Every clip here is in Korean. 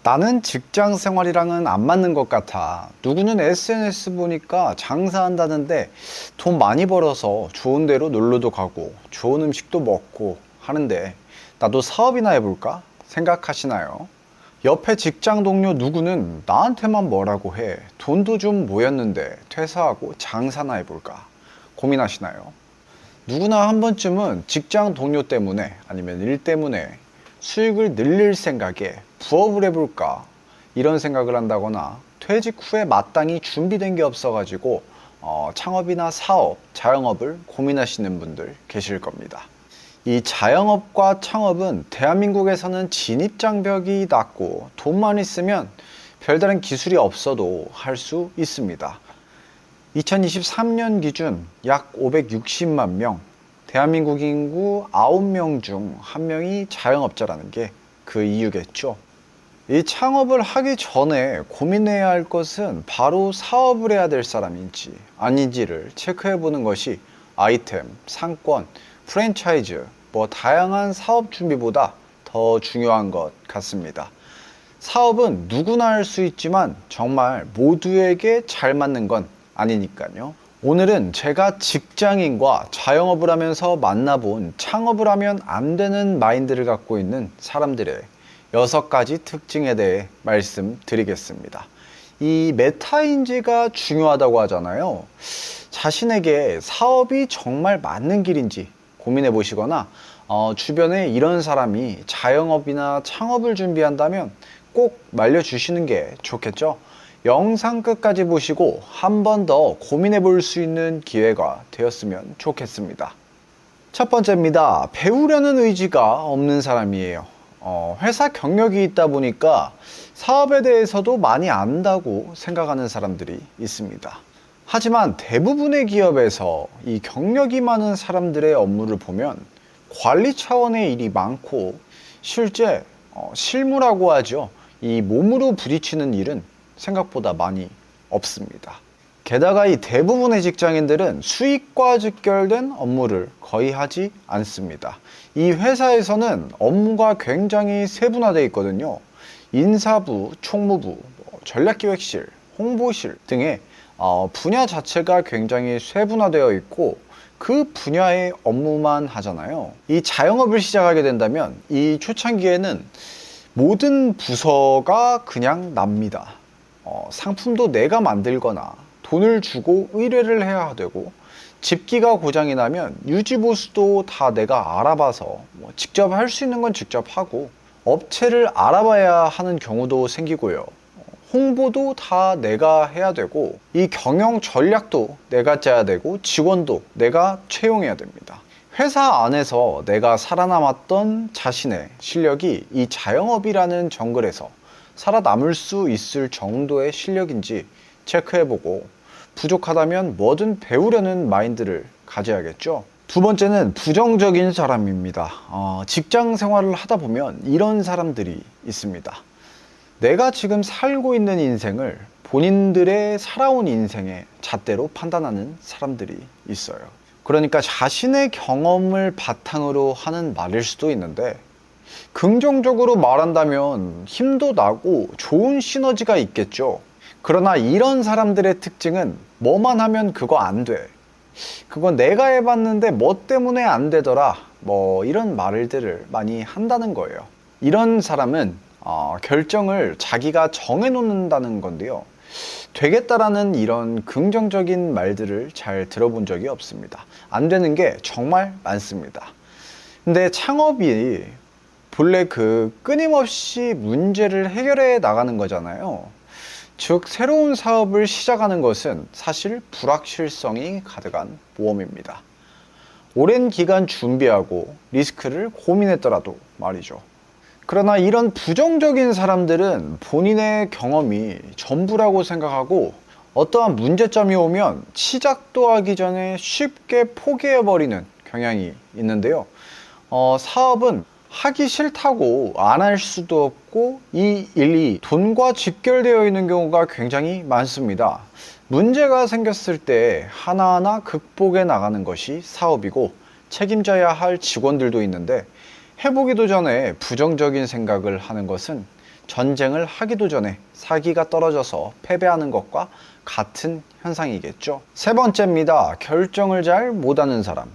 나는 직장 생활이랑은 안 맞는 것 같아. 누구는 SNS 보니까 장사한다는데 돈 많이 벌어서 좋은 데로 놀러도 가고 좋은 음식도 먹고 하는데 나도 사업이나 해볼까 생각하시나요? 옆에 직장 동료 누구는 나한테만 뭐라고 해. 돈도 좀 모였는데 퇴사하고 장사나 해볼까 고민하시나요? 누구나 한 번쯤은 직장 동료 때문에 아니면 일 때문에 수익을 늘릴 생각에 부업을 해볼까 이런 생각을 한다거나 퇴직 후에 마땅히 준비된 게 없어가지고 창업이나 사업, 자영업을 고민하시는 분들 계실 겁니다. 이 자영업과 창업은 대한민국에서는 진입장벽이 낮고 돈만 있으면 별다른 기술이 없어도 할 수 있습니다. 2023년 기준 약 560만 명, 대한민국 인구 9명 중 1명이 자영업자라는 게 그 이유겠죠. 이 창업을 하기 전에 고민해야 할 것은 바로 사업을 해야 될 사람인지 아닌지를 체크해 보는 것이 아이템, 상권, 프랜차이즈, 다양한 사업 준비보다 더 중요한 것 같습니다. 사업은 누구나 할 수 있지만 정말 모두에게 잘 맞는 건 아니니까요. 오늘은 제가 직장인과 자영업을 하면서 만나본 창업을 하면 안 되는 마인드를 갖고 있는 사람들의 6가지 특징에 대해 말씀드리겠습니다. 이 메타인지가 중요하다고 하잖아요. 자신에게 사업이 정말 맞는 길인지 고민해 보시거나 주변에 이런 사람이 자영업이나 창업을 준비한다면 꼭 말려주시는 게 좋겠죠. 영상 끝까지 보시고 한 번 더 고민해 볼 수 있는 기회가 되었으면 좋겠습니다. 첫 번째입니다. 배우려는 의지가 없는 사람이에요. 회사 경력이 있다 보니까 사업에 대해서도 많이 안다고 생각하는 사람들이 있습니다. 하지만 대부분의 기업에서 이 경력이 많은 사람들의 업무를 보면 관리 차원의 일이 많고 실제 실무라고 하죠. 이 몸으로 부딪히는 일은 생각보다 많이 없습니다. 게다가 이 대부분의 직장인들은 수익과 직결된 업무를 거의 하지 않습니다. 이 회사에서는 업무가 굉장히 세분화되어 있거든요. 인사부, 총무부, 전략기획실, 홍보실 등의 분야 자체가 굉장히 세분화되어 있고 그 분야의 업무만 하잖아요. 이 자영업을 시작하게 된다면 이 초창기에는 모든 부서가 그냥 납니다. 상품도 내가 만들거나 돈을 주고 의뢰를 해야 되고 집기가 고장이 나면 유지보수도 다 내가 알아봐서 직접 할 수 있는 건 직접 하고 업체를 알아봐야 하는 경우도 생기고요. 홍보도 다 내가 해야 되고 이 경영 전략도 내가 짜야 되고 직원도 내가 채용해야 됩니다. 회사 안에서 내가 살아남았던 자신의 실력이 이 자영업이라는 정글에서 살아남을 수 있을 정도의 실력인지 체크해보고 부족하다면 뭐든 배우려는 마인드를 가져야겠죠. 두 번째는 부정적인 사람입니다. 직장 생활을 하다 보면 이런 사람들이 있습니다. 내가 지금 살고 있는 인생을 본인들의 살아온 인생의 잣대로 판단하는 사람들이 있어요. 그러니까 자신의 경험을 바탕으로 하는 말일 수도 있는데 긍정적으로 말한다면 힘도 나고 좋은 시너지가 있겠죠. 그러나 이런 사람들의 특징은 뭐만 하면 그거 안 돼. 그건 내가 해봤는데 뭐 때문에 안 되더라. 이런 말들을 많이 한다는 거예요. 이런 사람은 결정을 자기가 정해놓는다는 건데요. 되겠다라는 이런 긍정적인 말들을 잘 들어본 적이 없습니다. 안 되는 게 정말 많습니다. 근데 창업이 본래 끊임없이 문제를 해결해 나가는 거잖아요. 즉, 새로운 사업을 시작하는 것은 사실 불확실성이 가득한 모험입니다. 오랜 기간 준비하고 리스크를 고민했더라도 말이죠. 그러나 이런 부정적인 사람들은 본인의 경험이 전부라고 생각하고 어떠한 문제점이 오면 시작도 하기 전에 쉽게 포기해버리는 경향이 있는데요. 사업은 하기 싫다고 안 할 수도 없고 이 일이 돈과 직결되어 있는 경우가 굉장히 많습니다. 문제가 생겼을 때 하나하나 극복해 나가는 것이 사업이고 책임져야 할 직원들도 있는데 해보기도 전에 부정적인 생각을 하는 것은 전쟁을 하기도 전에 사기가 떨어져서 패배하는 것과 같은 현상이겠죠. 세 번째입니다. 결정을 잘 못하는 사람.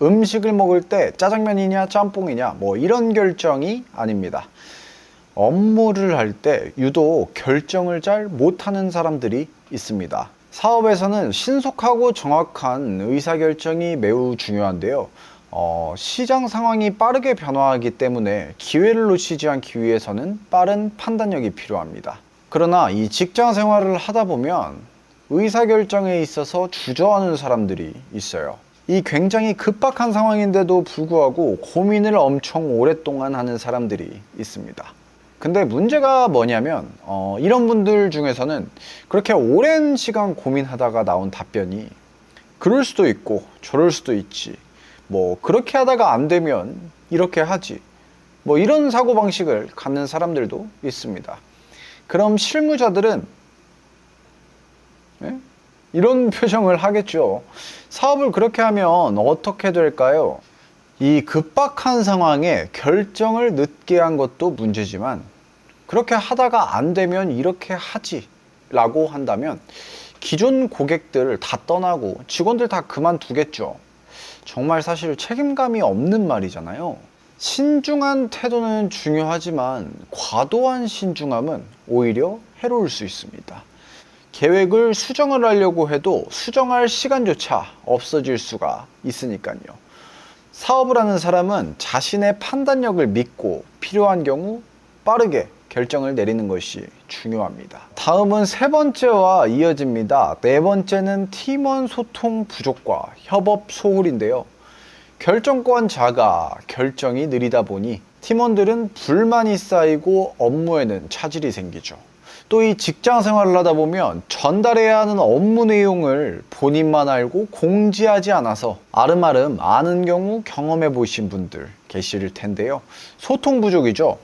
음식을 먹을 때 짜장면이냐 짬뽕이냐 뭐 이런 결정이 아닙니다. 업무를 할 때 유독 결정을 잘 못하는 사람들이 있습니다. 사업에서는 신속하고 정확한 의사결정이 매우 중요한데요. 시장 상황이 빠르게 변화하기 때문에 기회를 놓치지 않기 위해서는 빠른 판단력이 필요합니다. 그러나 이 직장 생활을 하다 보면 의사결정에 있어서 주저하는 사람들이 있어요. 이 굉장히 급박한 상황인데도 불구하고 고민을 엄청 오랫동안 하는 사람들이 있습니다. 근데 문제가 뭐냐면 이런 분들 중에서는 그렇게 오랜 시간 고민하다가 나온 답변이 그럴 수도 있고 저럴 수도 있지, 뭐 그렇게 하다가 안 되면 이렇게 하지, 뭐 이런 사고방식을 갖는 사람들도 있습니다. 그럼 실무자들은 이런 표정을 하겠죠. 사업을 그렇게 하면 어떻게 될까요? 이 급박한 상황에 결정을 늦게 한 것도 문제지만 그렇게 하다가 안 되면 이렇게 하지 라고 한다면 기존 고객들을 다 떠나고 직원들 다 그만두겠죠. 정말 사실 책임감이 없는 말이잖아요. 신중한 태도는 중요하지만 과도한 신중함은 오히려 해로울 수 있습니다. 계획을 수정을 하려고 해도 수정할 시간조차 없어질 수가 있으니까요. 사업을 하는 사람은 자신의 판단력을 믿고 필요한 경우 빠르게 결정을 내리는 것이 중요합니다. 다음은 세 번째와 이어집니다. 네 번째는 팀원 소통 부족과 협업 소홀인데요. 결정권자가 결정이 느리다 보니 팀원들은 불만이 쌓이고 업무에는 차질이 생기죠. 또 이 직장 생활을 하다 보면 전달해야 하는 업무 내용을 본인만 알고 공지하지 않아서 아름아름 아는 경우 경험해 보신 분들 계실 텐데요. 소통 부족이죠.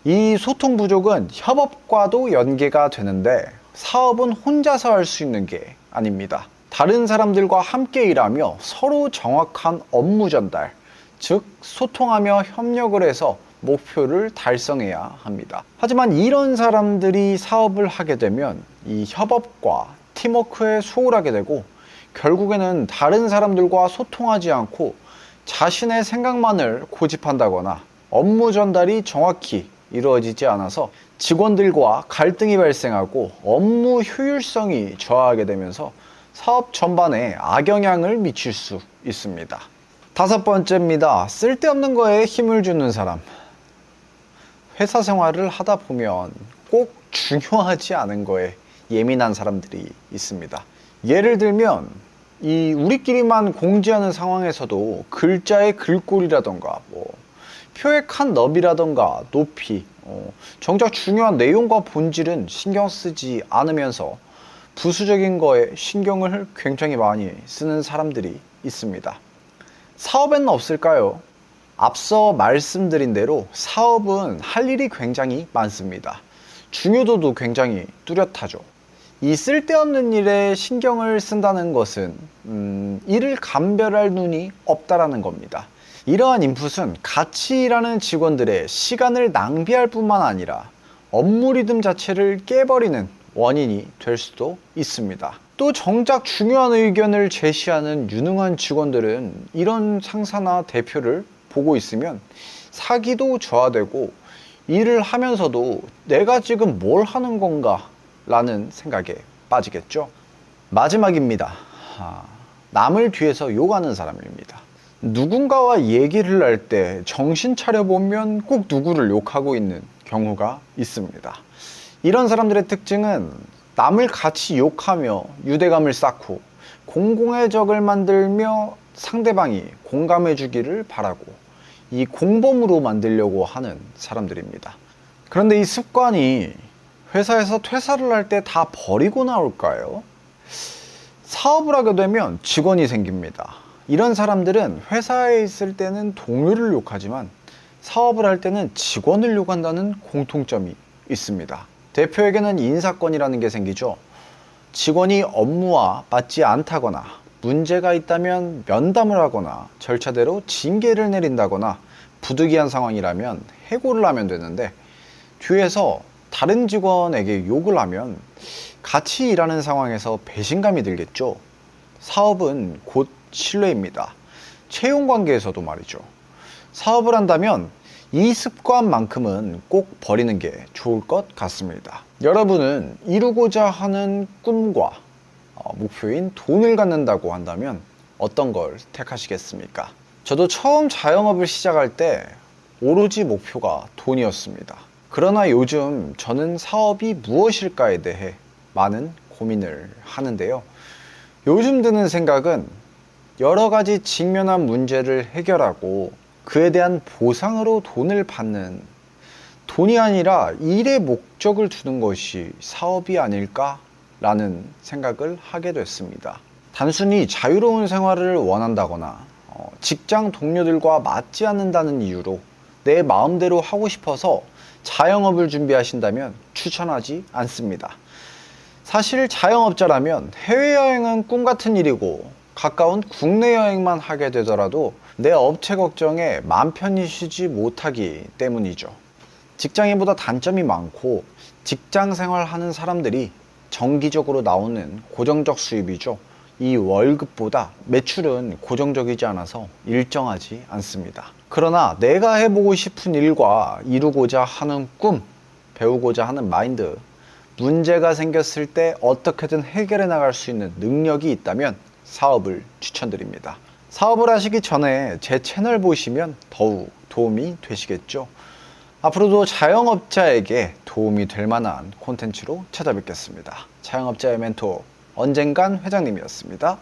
이 소통 부족은 협업과도 연계가 되는데 사업은 혼자서 할 수 있는 게 아닙니다. 다른 사람들과 함께 일하며 서로 정확한 업무 전달, 즉 소통하며 협력을 해서 목표를 달성해야 합니다. 하지만 이런 사람들이 사업을 하게 되면 이 협업과 팀워크에 소홀하게 되고 결국에는 다른 사람들과 소통하지 않고 자신의 생각만을 고집한다거나 업무 전달이 정확히 이루어지지 않아서 직원들과 갈등이 발생하고 업무 효율성이 저하하게 되면서 사업 전반에 악영향을 미칠 수 있습니다. 다섯 번째입니다. 쓸데없는 거에 힘을 주는 사람. 회사 생활을 하다 보면 꼭 중요하지 않은 거에 예민한 사람들이 있습니다. 예를 들면 우리끼리만 공지하는 상황에서도 글자의 글꼴이라던가 표의 칸 너비라던가 높이, 정작 중요한 내용과 본질은 신경 쓰지 않으면서 부수적인 거에 신경을 굉장히 많이 쓰는 사람들이 있습니다. 사업에는 없을까요? 앞서 말씀드린 대로 사업은 할 일이 굉장히 많습니다. 중요도도 굉장히 뚜렷하죠. 이 쓸데없는 일에 신경을 쓴다는 것은 이를 감별할 눈이 없다라는 겁니다. 이러한 인풋은 같이 일하는 직원들의 시간을 낭비할 뿐만 아니라 업무 리듬 자체를 깨버리는 원인이 될 수도 있습니다. 또 정작 중요한 의견을 제시하는 유능한 직원들은 이런 상사나 대표를 보고 있으면 사기도 저하되고 일을 하면서도 내가 지금 뭘 하는 건가 라는 생각에 빠지겠죠. 마지막입니다. 남을 뒤에서 욕하는 사람입니다. 누군가와 얘기를 할 때 정신 차려보면 꼭 누구를 욕하고 있는 경우가 있습니다. 이런 사람들의 특징은 남을 같이 욕하며 유대감을 쌓고 공공의 적을 만들며 상대방이 공감해 주기를 바라고 이 공범으로 만들려고 하는 사람들입니다. 그런데 이 습관이 회사에서 퇴사를 할 때 다 버리고 나올까요? 사업을 하게 되면 직원이 생깁니다. 이런 사람들은 회사에 있을 때는 동료를 욕하지만 사업을 할 때는 직원을 욕한다는 공통점이 있습니다. 대표에게는 인사권이라는 게 생기죠. 직원이 업무와 맞지 않다거나 문제가 있다면 면담을 하거나 절차대로 징계를 내린다거나 부득이한 상황이라면 해고를 하면 되는데 뒤에서 다른 직원에게 욕을 하면 같이 일하는 상황에서 배신감이 들겠죠. 사업은 곧 신뢰입니다. 채용 관계에서도 말이죠. 사업을 한다면 이 습관만큼은 꼭 버리는 게 좋을 것 같습니다. 여러분은 이루고자 하는 꿈과 목표인 돈을 갖는다고 한다면 어떤 걸 택하시겠습니까? 저도 처음 자영업을 시작할 때 오로지 목표가 돈이었습니다. 그러나 요즘 저는 사업이 무엇일까에 대해 많은 고민을 하는데요. 요즘 드는 생각은 여러 가지 직면한 문제를 해결하고 그에 대한 보상으로 돈을 받는, 돈이 아니라 일의 목적을 두는 것이 사업이 아닐까라는 생각을 하게 됐습니다. 단순히 자유로운 생활을 원한다거나 직장 동료들과 맞지 않는다는 이유로 내 마음대로 하고 싶어서 자영업을 준비하신다면 추천하지 않습니다. 사실 자영업자라면 해외여행은 꿈 같은 일이고 가까운 국내 여행만 하게 되더라도 내 업체 걱정에 맘 편히 쉬지 못하기 때문이죠. 직장인보다 단점이 많고 직장 생활하는 사람들이 정기적으로 나오는 고정적 수입이죠. 이 월급보다 매출은 고정적이지 않아서 일정하지 않습니다. 그러나 내가 해보고 싶은 일과 이루고자 하는 꿈, 배우고자 하는 마인드, 문제가 생겼을 때 어떻게든 해결해 나갈 수 있는 능력이 있다면 사업을 추천드립니다. 사업을 하시기 전에 제 채널 보시면 더욱 도움이 되시겠죠. 앞으로도 자영업자에게 도움이 될 만한 콘텐츠로 찾아뵙겠습니다. 자영업자의 멘토, 언젠간 회장님이었습니다.